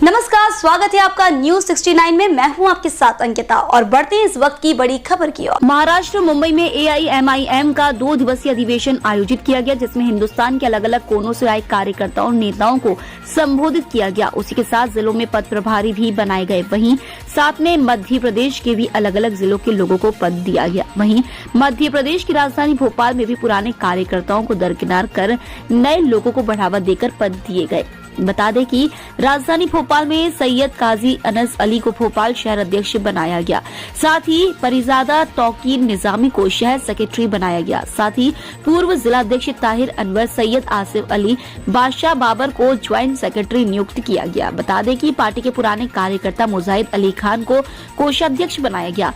नमस्कार, स्वागत है आपका न्यूज 69 में। मैं हूं आपके साथ अंकिता और बढ़ते हैं इस वक्त की बड़ी खबर की ओर। महाराष्ट्र मुंबई में AIMIM का 2 दिवसीय अधिवेशन आयोजित किया गया, जिसमें हिंदुस्तान के अलग अलग कोनों से आए कार्यकर्ताओं और नेताओं को संबोधित किया गया। उसी के साथ जिलों में पद प्रभारी भी बनाए गए। वहीं साथ में मध्य प्रदेश के भी अलग अलग जिलों के लोगों को पद दिया गया। वहीं मध्य प्रदेश की राजधानी भोपाल में भी पुराने कार्यकर्ताओं को दरकिनार कर नए लोगों को बढ़ावा देकर पद दिए गए। बता दें कि राजधानी भोपाल में सैयद काजी अनस अली को भोपाल शहर अध्यक्ष बनाया गया। साथ ही परिजादा तौकीर निजामी को शहर सेक्रेटरी बनाया गया। साथ ही पूर्व जिला अध्यक्ष ताहिर अनवर सैयद आसिफ अली बादशाह बाबर को ज्वाइंट सेक्रेटरी नियुक्त किया गया। बता दें कि पार्टी के पुराने कार्यकर्ता मुजाहिद अली खान को कोषाध्यक्ष बनाया गया।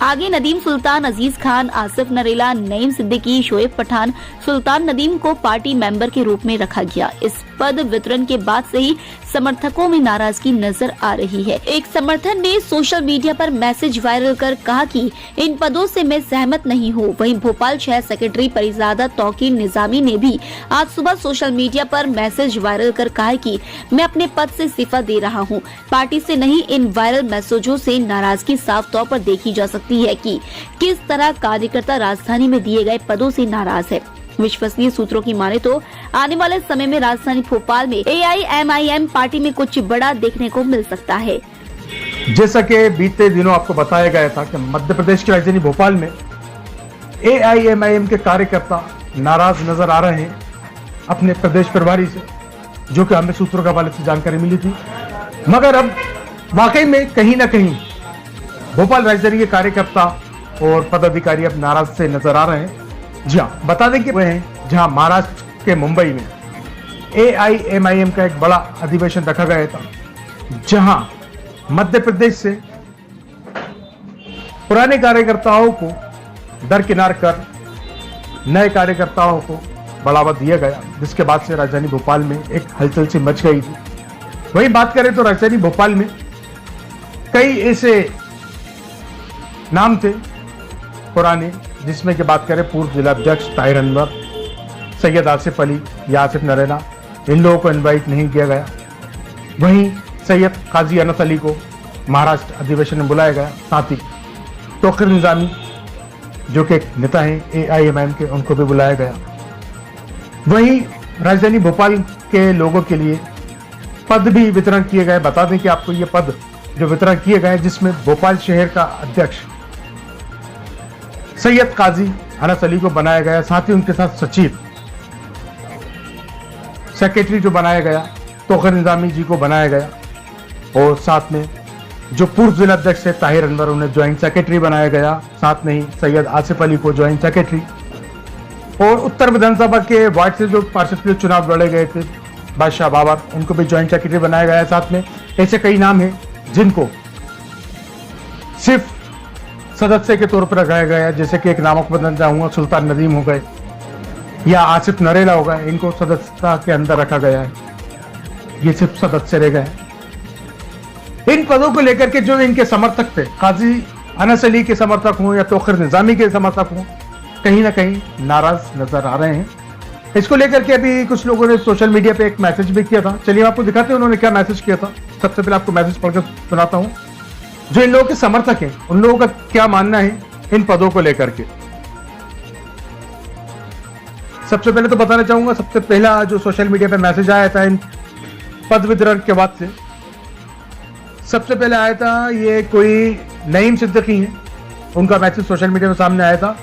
आगे नदीम सुल्तान, अजीज खान, आसिफ नरेला, नईम सिद्दीकी, शोएब पठान, सुल्तान नदीम को पार्टी मेंबर के रूप में रखा गया। इस पद वितरण के बाद से ही समर्थकों में नाराजगी नजर आ रही है। एक समर्थक ने सोशल मीडिया पर मैसेज वायरल कर कहा कि इन पदों से मैं सहमत नहीं हूं। वहीं भोपाल शहर सेक्रेटरी परिजादा तौकीर निजामी ने भी आज सुबह सोशल मीडिया पर मैसेज वायरल कर कहा कि मैं अपने पद से इस्तीफा दे रहा हूं। पार्टी से नहीं, इन वायरल मैसेजों से नाराजगी साफ तौर पर देखी जा सकती है कि किस तरह कार्यकर्ता राजधानी में दिए गए पदों से नाराज है। विश्वसनीय सूत्रों की माने तो आने वाले समय में राजधानी भोपाल में AIMIM पार्टी में कुछ बड़ा देखने को मिल सकता है। जैसा कि बीते दिनों आपको बताया गया था कि मध्य प्रदेश की राजधानी भोपाल में AIMIM के कार्यकर्ता नाराज नजर आ रहे हैं अपने प्रदेश प्रभारी से, जो कि हमें सूत्रों के हवाले से जानकारी मिली थी। मगर अब वाकई में कहीं ना कहीं भोपाल राजधानी के कार्यकर्ता और पदाधिकारी अब नाराज से नजर आ रहे हैं। जी हाँ, बता दें कि वह हैं जहां महाराष्ट्र के मुंबई में AIMIM का एक बड़ा अधिवेशन रखा गया था, जहां मध्य प्रदेश से पुराने कार्यकर्ताओं को दरकिनार कर नए कार्यकर्ताओं को बढ़ावा दिया गया, जिसके बाद से राजधानी भोपाल में एक हलचल सी मच गई थी। वहीं बात करें तो राजधानी भोपाल में कई ऐसे नाम थे पुराने, जिसमें की बात करें पूर्व जिला अध्यक्ष ताहिर अनवर, सैयद आसिफ अली या आसिफ नरेला, इन लोगों को इनवाइट नहीं किया गया। वहीं सैयद काजी अनस अली को महाराष्ट्र अधिवेशन में बुलाया गया। साथ ही तौकीर निजामी, जो कि एक नेता हैं AIMIM के, उनको भी बुलाया गया। वहीं राजधानी भोपाल के लोगों के लिए पद भी वितरण किए गए। बता दें कि आपको ये पद जो वितरण किए गए, जिसमें भोपाल शहर का अध्यक्ष सैयद काजी अनस अली को बनाया गया। साथ ही उनके साथ सचिव सेक्रेटरी जो बनाया गया तौकीर निजामी जी को बनाया गया, और साथ में जो पूर्व जिला अध्यक्ष है ताहिर अनवर, उन्हें ज्वाइंट सेक्रेटरी बनाया गया। साथ में ही सैयद आसिफ अली को ज्वाइंट सेक्रेटरी, और उत्तर विधानसभा के वार्ड से जो पार्षद के चुनाव लड़े गए थे बादशाह बाबर, उनको भी ज्वाइंट सेक्रेटरी बनाया गया है। साथ में ऐसे कई नाम हैं जिनको सिर्फ सदस्य के तौर पर रखाया गया है, जैसे कि एक नामक बदलना चाहूंगा, सुल्तान नदीम हो गए या आसिफ नरेला हो गए, इनको सदस्यता के अंदर रखा गया है। ये सिर्फ सदस्य रह गए। इन पदों को लेकर के जो इनके समर्थक थे, काजी अनस अली के समर्थक हों या तौकीर निजामी के समर्थक हों, कहीं ना कहीं नाराज नजर आ रहे हैं। इसको लेकर के अभी कुछ लोगों ने सोशल मीडिया पे एक मैसेज भी किया था। चलिए आपको दिखाते हैं उन्होंने क्या मैसेज किया था। सबसे पहले आपको मैसेज पढ़कर सुनाता हूं, जो इन लोगों के समर्थक हैं उन लोगों का क्या मानना है इन पदों को लेकर के। सबसे पहले तो बताना चाहूंगा, सबसे पहला जो सोशल मीडिया पे मैसेज आया था इन पद वितरण के बाद से, सबसे पहले आया था ये कोई नईम सिद्दीकी है, उनका मैसेज सोशल मीडिया में सामने आया था।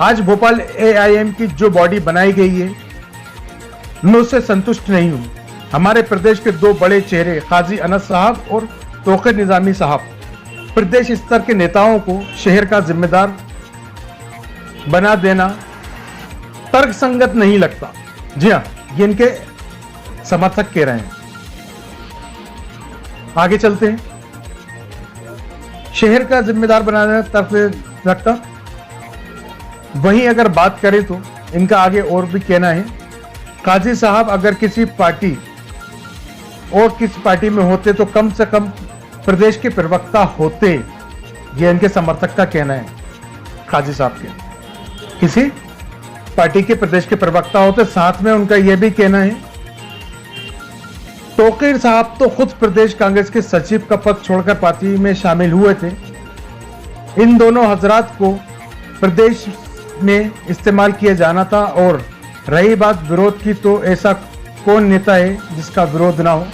आज भोपाल AIM की जो बॉडी बनाई गई है, मैं उससे संतुष्ट नहीं हूं। हमारे प्रदेश के 2 बड़े चेहरे काजी अनस साहब और तौकीर निजामी साहब प्रदेश स्तर के नेताओं को शहर का जिम्मेदार बना देना तर्कसंगत नहीं लगता। जी हाँ, ये इनके समर्थक कह रहे हैं। आगे चलते हैं। शहर का जिम्मेदार बनाना तर्क लगता। वहीं अगर बात करें तो इनका आगे और भी कहना है, काजी साहब अगर किसी पार्टी और किसी पार्टी में होते तो कम से कम प्रदेश के प्रवक्ता होते। ये इनके समर्थक का कहना है। काजी साहब के किसी पार्टी के प्रदेश के प्रवक्ता होते। साथ में उनका यह भी कहना है तौकीर साहब तो खुद प्रदेश कांग्रेस के सचिव का पद छोड़कर पार्टी में शामिल हुए थे। इन दोनों हजरात को प्रदेश में इस्तेमाल किया जाना था। और रही बात विरोध की, तो ऐसा कौन नेता है जिसका विरोध ना हो।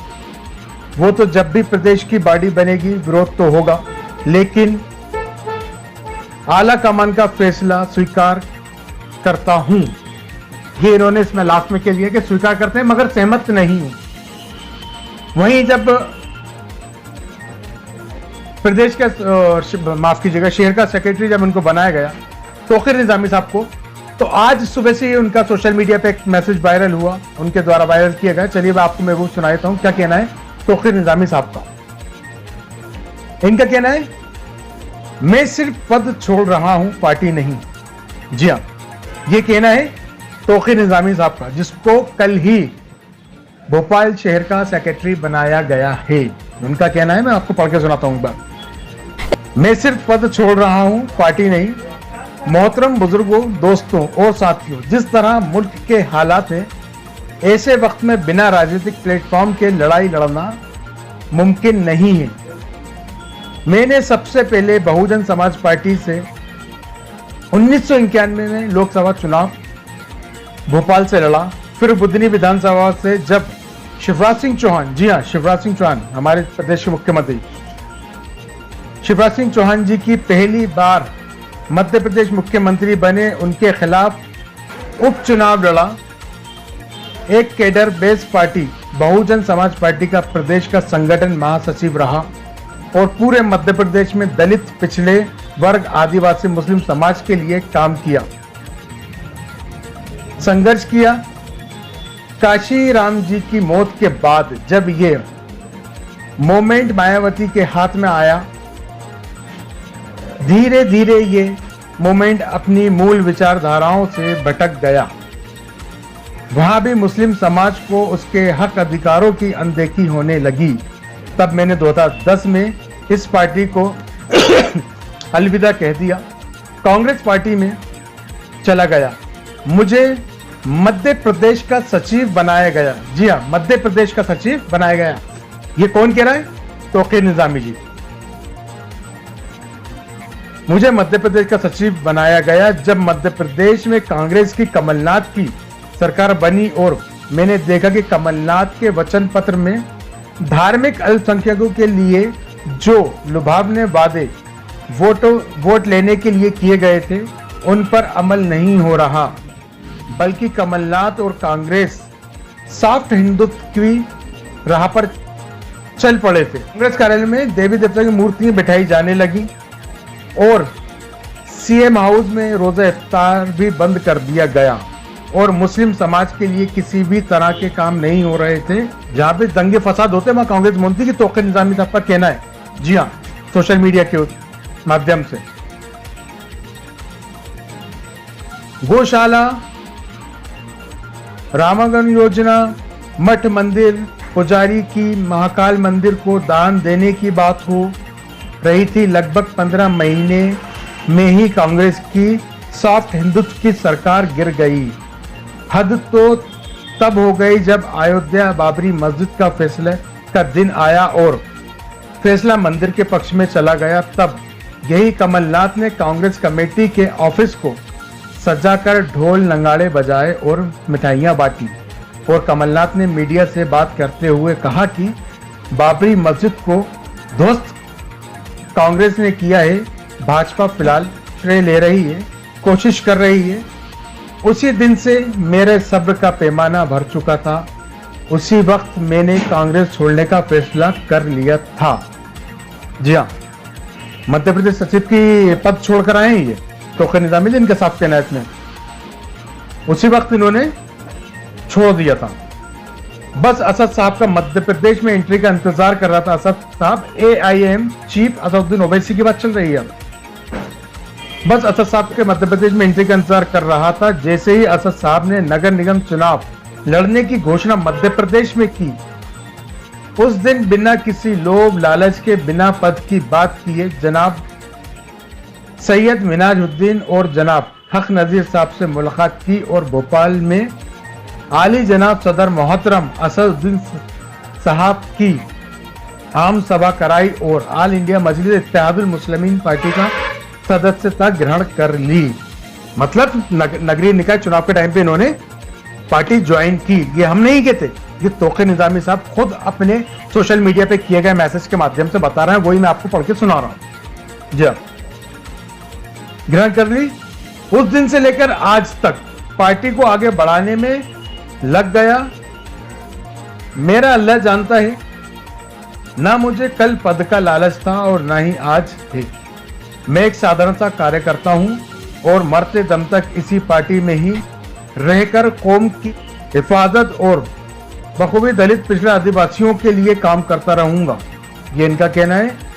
वो तो जब भी प्रदेश की बॉडी बनेगी विरोध तो होगा, लेकिन आला कमान का फैसला स्वीकार करता हूं। ये इन्होंने इसमें लास्ट में कह दिया कि स्वीकार करते हैं मगर सहमत नहीं हूं। वहीं जब प्रदेश का माफ कीजिएगा शहर का सेक्रेटरी जब उनको बनाया गया तौकीर निजामी साहब को, तो आज सुबह से ही उनका सोशल मीडिया पे एक मैसेज वायरल हुआ, उनके द्वारा वायरल किया गया। चलिए मैं आपको महबूब सुना देता हूं क्या कहना है तौकीर निजामी साहब का। इनका कहना है, मैं सिर्फ पद छोड़ रहा हूं, पार्टी नहीं। जी हाँ, ये कहना है तौकीर निजामी साहब का, जिसको कल ही भोपाल शहर का सेक्रेटरी बनाया गया है। उनका कहना है, मैं आपको पढ़ के सुनाता हूं एक बार। मैं सिर्फ पद छोड़ रहा हूं, पार्टी नहीं। मोहतरम बुजुर्गों, दोस्तों और साथियों, जिस तरह मुल्क के हालात हैं, ऐसे वक्त में बिना राजनीतिक प्लेटफॉर्म के लड़ाई लड़ना मुमकिन नहीं है। मैंने सबसे पहले बहुजन समाज पार्टी से 1991 में लोकसभा चुनाव भोपाल से लड़ा, फिर बुधनी विधानसभा से जब शिवराज सिंह चौहान, जी हाँ शिवराज सिंह चौहान हमारे प्रदेश के मुख्यमंत्री शिवराज सिंह चौहान जी की पहली बार मध्य प्रदेश मुख्यमंत्री बने, उनके खिलाफ उपचुनाव लड़ा। एक cadre base party Bahujan Samaj party का प्रदेश का संगठन महासचिव रहा और पूरे मध्य प्रदेश में दलित, पिछड़े वर्ग, आदिवासी, मुस्लिम समाज के लिए काम किया, संघर्ष किया। काशी राम जी की मौत के बाद जब ये मोमेंट मायावती के हाथ में आया, धीरे धीरे ये मोमेंट अपनी मूल विचारधाराओं से भटक गया। वहां भी मुस्लिम समाज को उसके हक अधिकारों की अनदेखी होने लगी। तब मैंने 2010 में इस पार्टी को अलविदा कह दिया, कांग्रेस पार्टी में चला गया। मुझे मध्य प्रदेश का सचिव बनाया गया। जी हाँ, मध्य प्रदेश का सचिव बनाया गया। ये कौन कह रहा है? तौकीर निजामी जी। मुझे मध्य प्रदेश का सचिव बनाया गया जब मध्य प्रदेश में कांग्रेस की कमलनाथ की सरकार बनी और मैंने देखा कि कमलनाथ के वचन पत्र में धार्मिक अल्पसंख्यकों के लिए जो लुभावने वादे वोट लेने के लिए किए गए थे, उन पर अमल नहीं हो रहा, बल्कि कमलनाथ और कांग्रेस सॉफ्ट हिंदुत्व की राह पर चल पड़े थे। कांग्रेस कार्यालय में देवी देवता की मूर्तियां बिठाई जाने लगी और सीएम हाउस में रोजा इफ्तार भी बंद कर दिया गया और मुस्लिम समाज के लिए किसी भी तरह के काम नहीं हो रहे थे। जहां पे दंगे फसाद होते वहां कांग्रेस बोलती कि तौकीर निजामी साहब का कहना है। जी हाँ, सोशल मीडिया के माध्यम से गौशाला, रामागण योजना, मठ मंदिर, पुजारी की महाकाल मंदिर को दान देने की बात हो रही थी। लगभग 15 महीने में ही कांग्रेस की सॉफ्ट हिंदुत्व की सरकार गिर गई। हद तो तब हो गई जब अयोध्या बाबरी मस्जिद का फैसले का दिन आया और फैसला मंदिर के पक्ष में चला गया। तब यही कमलनाथ ने कांग्रेस कमेटी के ऑफिस को सजाकर ढोल नगाड़े बजाए और मिठाइयां बांटी और कमलनाथ ने मीडिया से बात करते हुए कहा कि बाबरी मस्जिद को ध्वस्त कांग्रेस ने किया है, भाजपा फिलहाल श्रेय ले रही है, कोशिश कर रही है। उसी दिन से मेरे सब्र का पैमाना भर चुका था। उसी वक्त मैंने कांग्रेस छोड़ने का फैसला कर लिया था। जी हाँ, मध्य प्रदेश सचिव की पद छोड़कर आए हैं ये तौकीर निजामी जी, इनके साथ तैनात में उसी वक्त इन्होंने छोड़ दिया था। बस असद साहब का मध्य प्रदेश में एंट्री का इंतजार कर रहा था। असद साहब AIM चीफ असदुद्दीन ओवैसी की बात चल रही है। बस असद साहब के मध्य प्रदेश में एंट्री का इंतजार कर रहा था। जैसे ही असद साहब ने नगर निगम चुनाव लड़ने की घोषणा मध्य प्रदेश में की, उस दिन बिना किसी लोभ लालच के, बिना पद की बात किए जनाब सैयद मिनाजुद्दीन और जनाब हक नजीर साहब से मुलाकात की और भोपाल में आली जनाब सदर मोहतरम असदुद्दीन साहब की आम सभा कराई और ऑल इंडिया मजलिस इत्तेहादुल मुस्लिमीन पार्टी का सदस्यता ग्रहण कर ली। मतलब नगरीय निकाय चुनाव के टाइम पे इन्होंने पार्टी ज्वाइन की। ये हम नहीं कहते, ये तोक़े निज़ामी साहब खुद अपने सोशल मीडिया पे किए गए मैसेज के माध्यम से बता रहे हैं, वही मैं आपको पढ़ के सुना रहा हूं। जी ग्रहण कर ली। उस दिन से लेकर आज तक पार्टी को आगे बढ़ाने में लग गया। मेरा अल्लाह जानता है, ना मुझे कल पद का लालच था और ना ही आज है। मैं एक साधारण सा कार्यकर्ता हूं और मरते दम तक इसी पार्टी में ही रहकर कौम की हिफाजत और बखूबी दलित पिछड़े आदिवासियों के लिए काम करता रहूंगा, ये इनका कहना है।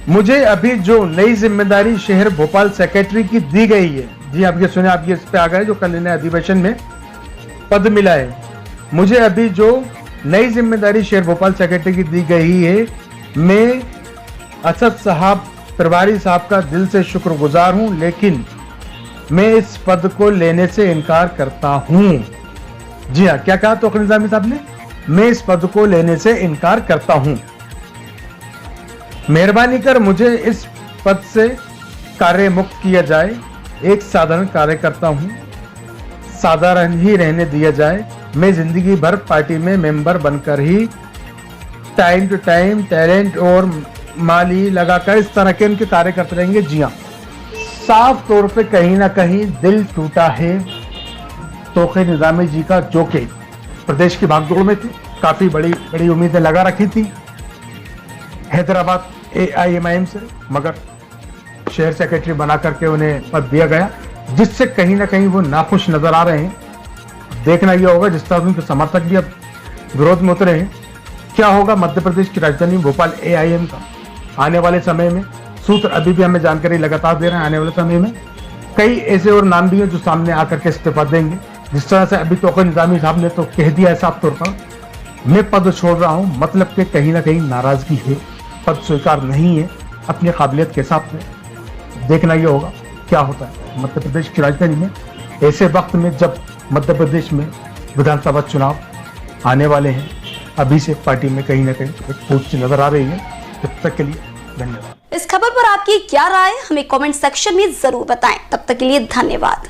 मुझे अभी जो नई जिम्मेदारी शहर भोपाल सेक्रेटरी की दी गई है, जी आप ये सुने, आप ये इस पे आ गए, जो कल इन्हें अधिवेशन में पद मिला है। मुझे अभी जो नई जिम्मेदारी शहर भोपाल सेक्रेटरी की दी गई है, मैं असद साहब प्रभारी साहब का दिल से शुक्रगुजार हूं, लेकिन मैं इस पद को लेने से इनकार करता हूं। जी हाँ, क्या कहा तोक़े निज़ामी साहब ने? मैं इस पद को लेने से इनकार करता हूं। मेहरबानी कर मुझे इस पद से कार्य मुक्त किया जाए। एक साधारण कार्यकर्ता हूं, साधारण ही रहने दिया जाए। मैं जिंदगी भर पार्टी में मेंबर बनकर ही टाइम टू टाइम टैलेंट और माली लगाकर इस तरह के उनके कार्य करते रहेंगे। जी हाँ, साफ तौर पे कहीं ना कहीं दिल टूटा है तोक़े निज़ामी जी का, जो कि प्रदेश की भागदौड़ में थे, काफी बड़ी बड़ी उम्मीदें लगा रखी थी हैदराबाद AIMIM से, मगर शहर सेक्रेटरी बना करके उन्हें पद दिया गया, जिससे कहीं ना कहीं वो नाखुश नजर आ रहे हैं। देखना यह होगा, जिस तरह उनके समर्थक भी अब विरोध में उतरे हैं, क्या होगा मध्य प्रदेश की राजधानी भोपाल AIM का आने वाले समय में। सूत्र अभी भी हमें जानकारी लगातार दे रहे हैं, आने वाले समय में कई ऐसे और नाम भी हैं जो सामने आकर के इस्तीफा देंगे। जिस तरह से अभी तोक़े निज़ामी साहब ने तो कह दिया है साफ तौर पर, मैं पद छोड़ रहा हूं, मतलब कि कहीं ना कहीं नाराजगी है, पद स्वीकार नहीं है अपनी काबिलियत के हिसाब से। देखना यह होगा क्या होता है मध्य प्रदेश की राजधानी में ऐसे वक्त में, जब मध्य प्रदेश में विधानसभा चुनाव आने वाले हैं। अभी से पार्टी में कहीं ना कहीं एक फूट सी नजर आ रही है। तब तक के लिए धन्यवाद। इस खबर पर आपकी क्या राय, हमें कमेंट सेक्शन में जरूर बताएं। तब तक के लिए धन्यवाद।